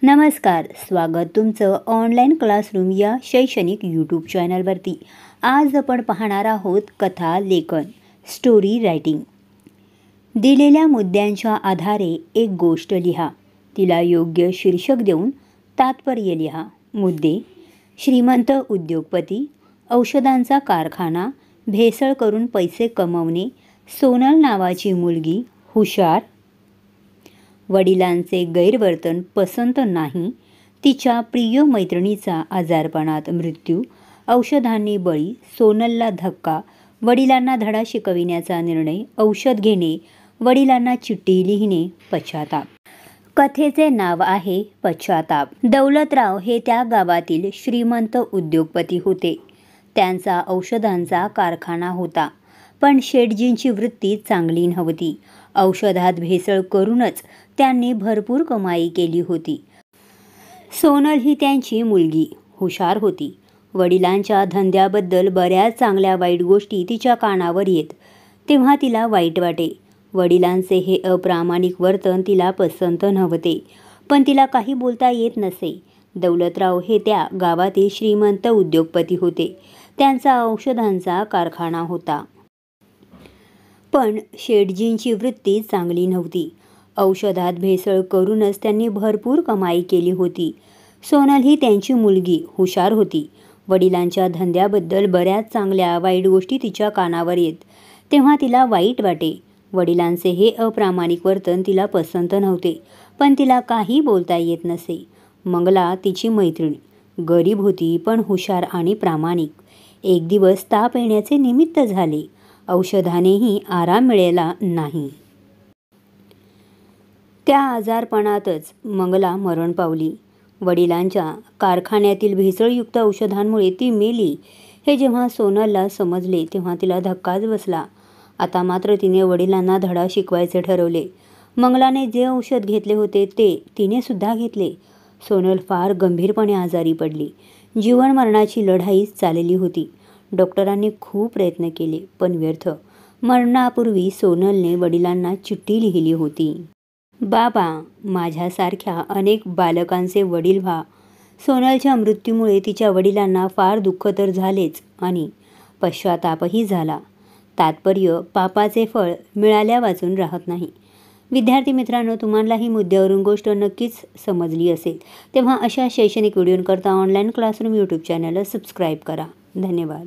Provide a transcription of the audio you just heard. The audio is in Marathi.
नमस्कार, स्वागत तुमचं ऑनलाईन क्लासरूम या शैक्षणिक यूट्यूब चॅनलवरती। आज आपण पाहणार आहोत कथा लेखन, स्टोरी रायटिंग। दिलेल्या मुद्द्यांच्या आधारे एक गोष्ट लिहा, तिला योग्य शीर्षक देऊन तात्पर्य लिहा। मुद्दे: श्रीमंत उद्योगपती, औषधांचा कारखाना, भेसळ करून पैसे कमवणे, सोनल नावाची मुलगी, हुशार, वडिलांचे गैरवर्तन पसंत नाही, तिच्या प्रिय मैत्रिणीचा आजारपणात मृत्यू, औषधांनी बळी, सोनलला धक्का, वडिलांना धडा शिकविण्याचा निर्णय, औषध घेणे, वडिलांना चिठ्ठी लिहिणे, पश्चाताप। कथेचे नाव आहे पश्चाताप। दौलतराव हे त्या गावातील श्रीमंत उद्योगपती होते। त्यांचा औषधांचा कारखाना होता, पण शेठजींची वृत्ती चांगली नव्हती। औषधात भेसळ करूनच त्यांनी भरपूर कमाई केली होती। सोनल ही त्यांची मुलगी हुशार होती। वडिलांच्या धंद्याबद्दल बऱ्याच चांगल्या वाईट गोष्टी तिच्या कानावर येत, तेव्हा तिला वाईट वाटे। वडिलांचे हे अप्रामाणिक वर्तन तिला पसंत नव्हते, पण तिला काही बोलता येत नसे। दौलतराव हे त्या गावातील श्रीमंत उद्योगपती होते। त्यांचा औषधांचा कारखाना होता, पण शेठजींची वृत्ती चांगली नव्हती। औषधात भेसळ करूनच त्यांनी भरपूर कमाई केली होती। सोनल ही त्यांची मुलगी हुशार होती। वडिलांच्या धंद्याबद्दल बऱ्याच चांगल्या वाईट गोष्टी तिच्या कानावर येत, तेव्हा तिला वाईट वाटे। वडिलांचे हे अप्रामाणिक वर्तन तिला पसंत नव्हते, पण तिला काही बोलता येत नसे। मंगला तिची मैत्रीण, गरीब होती पण हुशार आणि प्रामाणिक। एक दिवस ताप येण्याचे निमित्त झाले, औषधानेही आराम मिळाला नाही। त्या आजारपणातच मंगला मरण पावली। वडिलांच्या कारखान्यातील भेसळयुक्त औषधांमुळे ती मेली हे जेव्हा सोनलला समजले, तेव्हा तिला धक्काच बसला। आता मात्र तिने वडिलांना धडा शिकवायचे ठरवले। मंगलाने जे औषध घेतले होते ते तिने सुद्धा घेतले। सोनल फार गंभीरपणे आजारी पडली। जीवन मरणाची लढाई चालली होती। डॉक्टरांनी खूप प्रयत्न केले, पण व्यर्थ। मरणापूर्वी सोनलने वडिलांना चिठ्ठी लिहिली होती. बाबा, माझ्यासारख्या अनेक बालकांचे वडील व्हा। सोनलच्या मृत्यूमुळे तिच्या वडिलांना फार दुःख तर झालेच आणि पश्चातापही झाला। तात्पर्य: पापाचे फळ मिळाल्या वाचून राहत नाही। विद्यार्थी मित्रांनो, तुम्हाला ही मुद्द्यावरून गोष्ट नक्कीच समजली असेल। तेव्हा अशा शैक्षणिक व्हिडिओंकरता ऑनलाईन क्लासरूम यूट्यूब चॅनलला सबस्क्राईब करा। धन्यवाद।